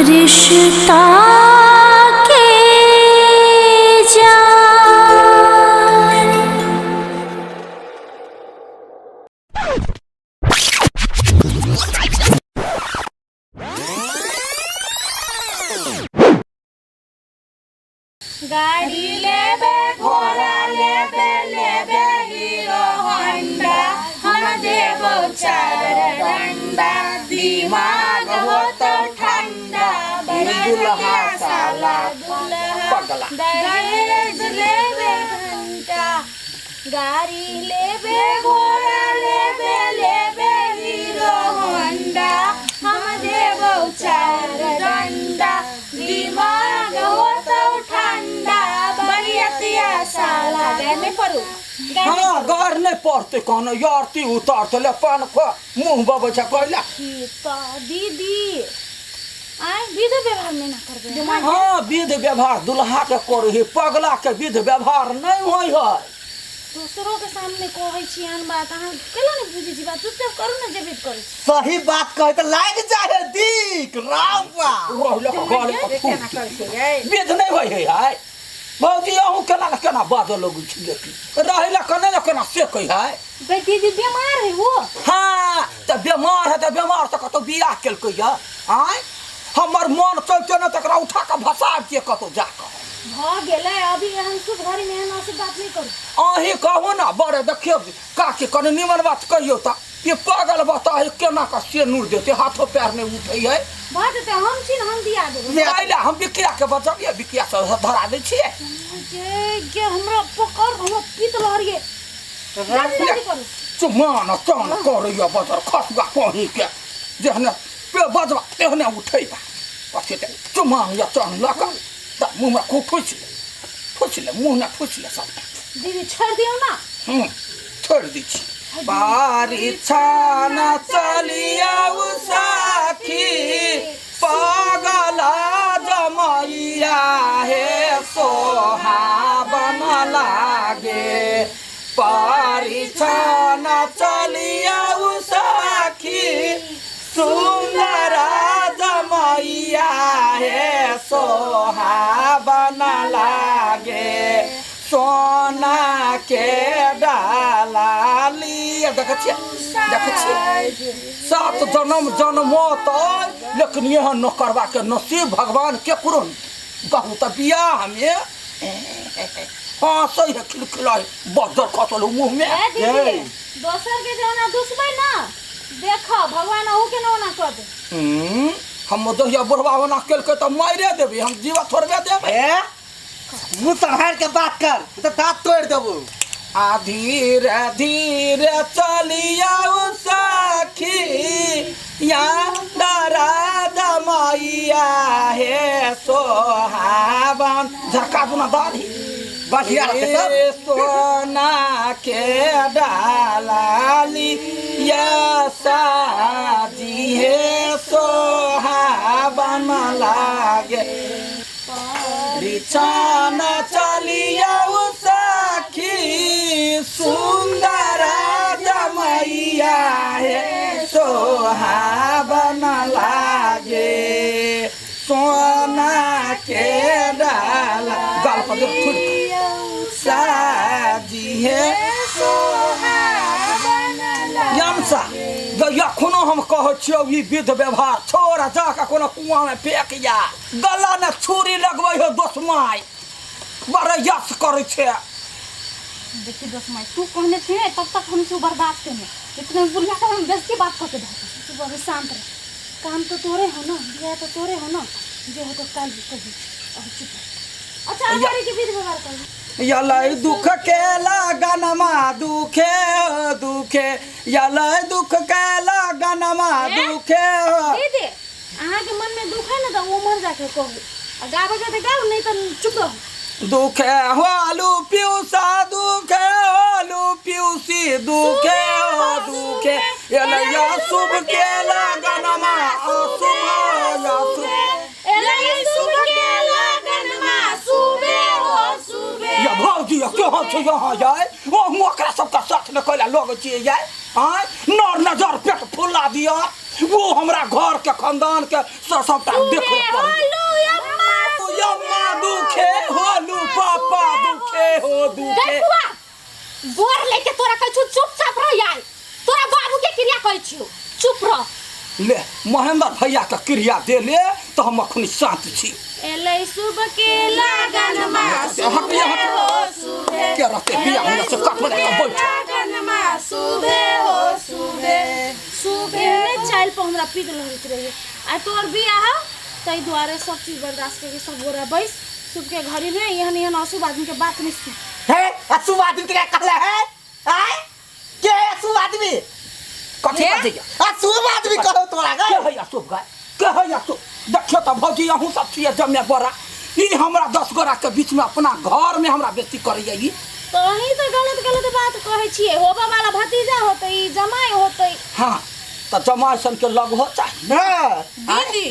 रिश्ता के जान। गाड़ी लेबे घोड़ा लेबे लेबे हीरो होंडा हम देबो चार डंडा दिमाग हो तो ठंडा दुल्हा साला दुल्हा दहेज लेबे घंटा गाड़ी लेबे घोड़ा लेबे लेबे हीरो होंडा हम देबो चार डंडा दिमाग हो तो ठंडा बरियतिया साला गए पड़ू। हाँ गार नहीं पड़ते कहना यार ती उतारते ले पान को मुंह बबचा कहला तो दीदी आय विध व्यवहार में ना करबे। हाँ विध व्यवहार दुल्हा के करही पगला के विध व्यवहार नहीं होय है। दूसरों के सामने कहै छी आन बात अहाँ केला नहीं बुझै छी बात चुपचाप करू ना जे विध करै छी। सही बात कहे तो लाग जाए दीक राम बा रहले का गाले विध नहीं होय है यार भौजी अहू केना बादल लोग छी देखी रहले केना से कहि है बे दीदी बीमार है वो। हाँ त बीमार है त बीमार त कतो बियाह केलकै या आय हमर मन चलते न तकरा उठा के भसा के कतो जाकर भ गेलै अभी हम शुभ घड़ी में एना से बात नहीं करू। अही कहू ना बड़े देखियो काके कने निमन बात कहियो त ये पागल बता है केना का से नूर देते हाथों पैर नहीं उठै है बात ते हम छी हम दिया देबे आइला हम बिकिया के बचबिए बिकिया से धरा दे छिए के हमरा पकड़ हम पीत लहरिए जल्दी करू चुमान चन करैया बदर खसगा कहीं के जेहने पे बजवा तेहने उठैबा पछे ते चुमान या चन लका त मुंह में को फुचले मुंह ना फुचले सब दीदी छोड़ दियो ना। छोड़ दी छी बारिछा न चलिया उसाखी पागला जमैया हे सोहावन लागे बारिछा न चलिया उसाखी सुंदर जमैया हे सोहावन लागे सोना के डाला लिए देखे छिए सात जन्म जन्मो तो लेकिन यह न करवा के नसीब भगवान के पुरन कहू त बियाह में हाँ सही है खिलखिलाई बदर खतल मुंह में दीदी दोसर के जौना दुश्मन ना देखो भगवान अहू के ना कर दे। हम दहिया बुढ़वा होना केलके त मारे देबे हम जीवा थोड़बे देबे मुंह संभाल के बात कर तो दांत तोड़ देबो। धीरे धीरे चलिया सखी या डरा जमैया हे सोहावन झटका दुना दाढ़ी बढ़िया सोना के डालाली या साजी हे सोहावन लागे रिछान चलिया सखी सुंदर जमैया हे सोहावन लागे सोना के डाला गल पर फुट साजी है यमसा गया कोनो हम कह छियो ई विध व्यवहार छोड़ा जा के कोनो कुआं में फेंक या गला में छुरी लगबै हो दोसमाई बड़ा यस करे छे। देखी दोसमाई तू कहने छे तब तक हम से बर्दाश्त करने लेकिन बुढ़िया का हम बेइज्जती बात करके दे तू बहुत शांत रह काम तो तोरे हो ना ये तो तोरे हो ना जे हो तो कल कभी और चुप। अच्छा हमारे के विध व्यवहार कर यलै दुख के लगनमा दुखे दुखे यलै दुख के लगनमा दुखे दीदी अहाँ के मन में दुख है ना तो वो मर जाके कहू आ गावे के गाओ नहीं तो चुप रहो। दुखे होलू पियूसा दुखे होलू पियूसी दुखे हो दुखे यलै शुभ के लगनमा अशुभ या शुभ शुभ के लगनमा शुभे हो शुभे या भौजी के हम छ यहाँ जाए ओ मोकरा सबका साथ में कहला लोग छिए जाए हां नर नजर पेट फुला दिया वो हमरा घर के खानदान के सबटा देख यम्मा दुखे होलू पापा दुखे हो दुखे देखुआ बोर लेके तोरा कहै छु चुपचाप रह यार तोरा बाबू के क्रिया कहै छु चुप रह ले महेंद्र भैया के क्रिया दे ले तो हम अखनी शांत छी एलै शुभ के लगन मा हटिया क्या रहते बिया हमरा से कट बना के बैठ लगन मा शुभे हो शुभे शुभे चाइल पर हमरा पीट रहत रही आ तोर बिया ह तै द्वारे सब चीज बर्दाश्त करके सब गोरा बैस शुभ के घड़ी में यहन अशुभ आदमी के बात नहीं सुन है अशुभ आदमी के कहले है आय के अशुभ आदमी कथी बजिया अशुभ आदमी कहो तोरा के है अशुभ गाय के है अशुभ देखियो त भौजी अहूँ सब छिए जमे बड़ा ई हमरा 10 गोरा के बीच में अपना घर में हमरा बेइज्जती करैया ई तोही तो गलत बात कहै छिए होबा वाला भतीजा होतै जमाई होतै हां त जमाई सन के लग हो चाहिए दीदी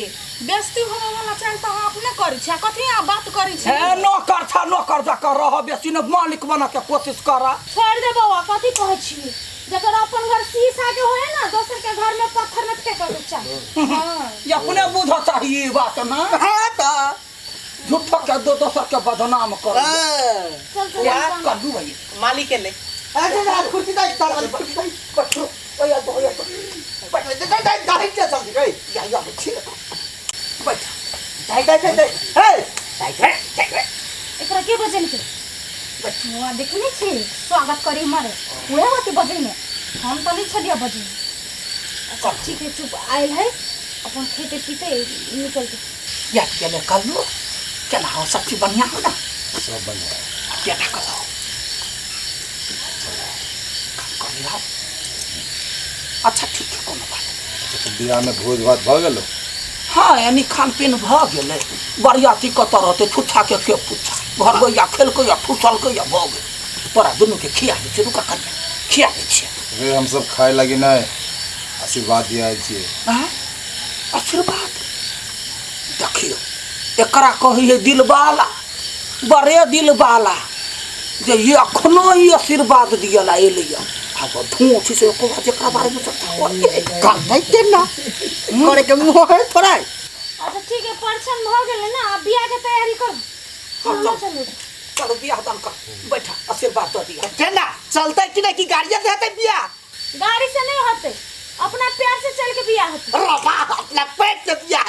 बेइज्जती होबा वाला चाहे त अपने करै छै कथि आ बात करै छै ए नौकर जा कर रह बेसी न मालिक बना के कोशिश कर छोड़ दे बौआ कथि कहै छी जकर अपन घर शीशा के होय ना दोसर के घर में पत्थर में फेंक के चाहे हां ये अपने बुझ चाहिए बात ना हां त झूठा के दोसर के बदनाम कर चल यार कर दू भाई मालिक के ले अरे कुर्सी दे तर पठो ओया तो दे के सब गई या छी बैठ दे हे एकरा के बजन के बैठुआ देखने छी स्वागत करी मारे उहे होते बजै में हम तो नहीं छलिया बजै सब ठीक है चुप आइल है अपन खेते पीते निकल के या के कर लो क्या हो सब चीज बढ़िया हो ना सब बढ़िया क्या ना करो काम कर लिया अच्छा ठीक है कोनो बात तो बियाह में भोज भात भ गेलो हाँ यानी खान पीन भ गेलै बरियाती कत रहते छुच्छा के पूछा घर गो या खेल को या फुसल को या भ गेल तोरा दुनू के खिया दे छै रुका कर खिया दे छै रे हम सब खाए लगी नहीं आशीर्वाद दिया छिए हां आशीर्वाद देखियो एकरा कही है दिल वाला बड़े दिल वाला जे ये अखनो ही आशीर्वाद दियला एलिया अब धूछ से को जेकरा बारे में कर दे के ना करे के मुंह है थोड़ा अच्छा ठीक है परछन भ गेलै ना अब बियाह के तैयारी कर चलो चलो चलो बियाह दान कर बैठा आशीर्वाद दे दिया केना चलते कि नहीं कि गाड़िया से होते बिया गाड़ी से नहीं होते अपना पैर से चल के बियाह होते रबा अपना पेट से बिया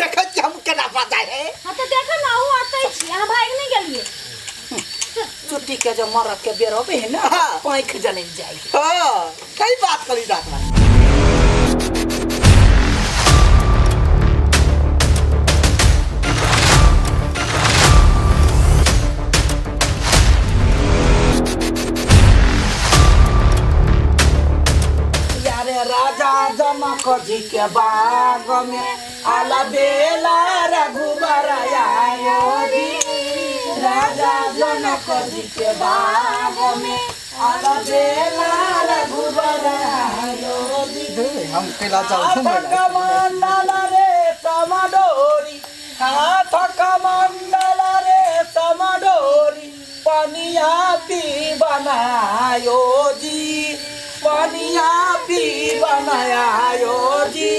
देखो कि हम केना पता है हां तो देखो ना हूं आते छी यहां भाग नहीं गेलिए छुट्टी के जो मर के बेर होबे है ना पांख जने जाई हां कई बात करी रात में राजा जनक जी के बाग में आला बेला रघुबर आयो जी राजा जनक जी के बाग में आला बेला रघुबर आयो जी हम केला जाऊ कमंडल रे समडोरी हाथ कमंडल रे समडोरी पनिया पी बनायो जी पनिया पी बनायो जी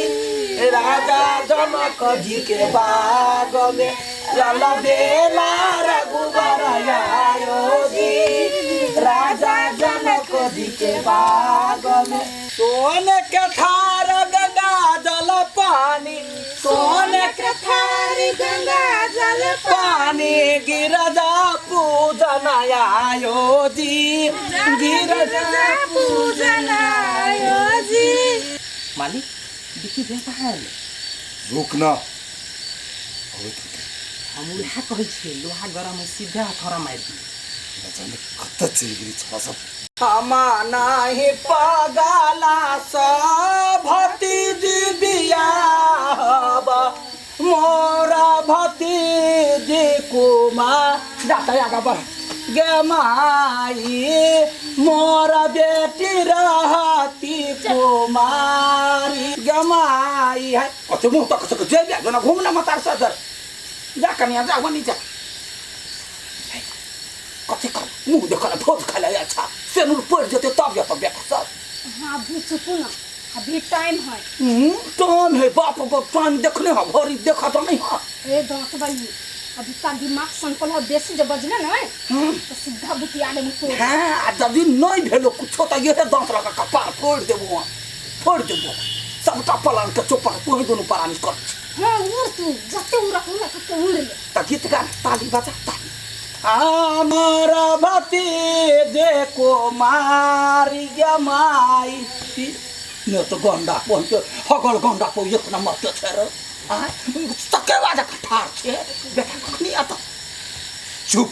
राजा जनक जी के बाग में लाला बेला रघुबर आयो जी राजा जनक जी के बाग में सोने के थार गंगा जल पानी सोने के थार गंगा जल पानी गिरजा पूजन आयो जी गिरजा पूजन आयो जी मालिक देखी बेटा है रुक ना हम उहा कहै छियै लोहा गरम में सीधा हथौड़ा मार दी जाने कत चली गेली छोरा सब हमा नाही पगला सब भतीजी बियाह मोरा भतीजी कुमार जाता आगा बढ़ गे माई मोरा बेटी रहती कुमारी गे माई है कते मुंह तक से जे बिया ना घूमना मतार सदर जा कन्या जा वनी जा कते कर मुंह देखला भोज खाला अच्छा से नुर पड़ जते तब या तब बेटा सब हां भी चुप ना अभी टाइम है। टाइम है बाप बाप टाइम देखने हो भरी देखा तो नहीं है ए दांत वाली अभी का दिमाग संकल हो बेसी जब बजले ना तो सीधा बुतिया ले मुतो। हाँ यदि नहीं भेलो कुछ तो ये दांत लगा कपार फोड़ देबो सबका पलान के चोपा तू ही दोनों पारानी कर हां उड़ तू जते उड़ के उड़ ले ता गीत गा ताली बजा ताली हमारा भतीजे को मारी जमाई न तो गंडा पन के हगल गंडा को एक नंबर के छेर आ सके बाजा ठार छे बेटा कखनी आता चुप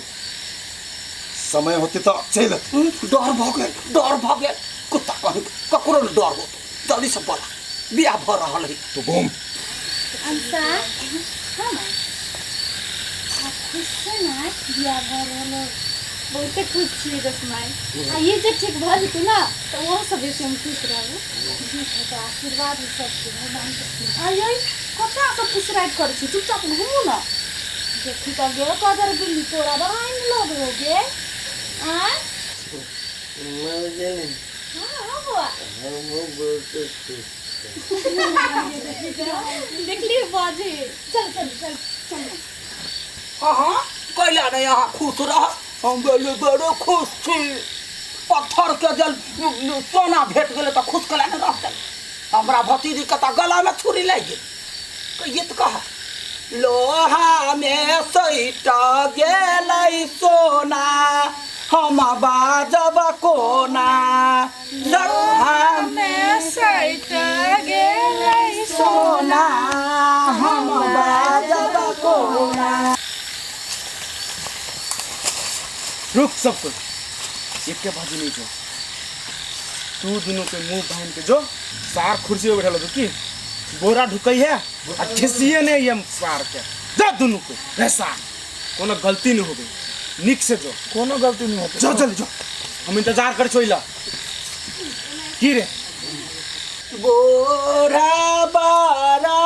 समय होते तो चल डर भगे कुत्ता कहीं ककरो न डर हो जल्दी से बोला बिया भर रहल है तो घूम अंसा हां खुश है ना बिया भर रहलो बहुत खुश छी रसमाई आ ये जे ठीक भर जते ना तो वो सब से हम खुश रहबो जी तो आशीर्वाद सब के भगवान के आई आई कथा सब खुश राइट कर छी चुपचाप घूमू ना देखी तो गे कदर बिल्ली तोरा बहाइन लोग हो गे आ मजे हां बुआ हम बहुत देख ली बाजी चल चल चल चल हाँ कैला ने यहाँ खुश रह हम बोले बड़े खुश थी पत्थर के जल सोना भेट गए तो खुश कला नहीं रहते हमारा भतीजी के तो गला में छुरी लग गई ये तो कहा लोहा में सैटा गेलै सोना हम बाजब कोना लोहा में सैटा गेलै सोना हम बाजब कोना रुक सब कुछ एक के बाजू नहीं जो तू दोनों के मुंह बहन के जो सार कुर्सी पे बैठा लो की बोरा ढुकई है और ठेसिए नहीं हम सार के जा दोनों को वैसा कोनो गलती नहीं हो गई निक से जो कोनो गलती नहीं होती जाओ जल्दी जाओ हम इंतजार कर छोइला की रे बोरा बारा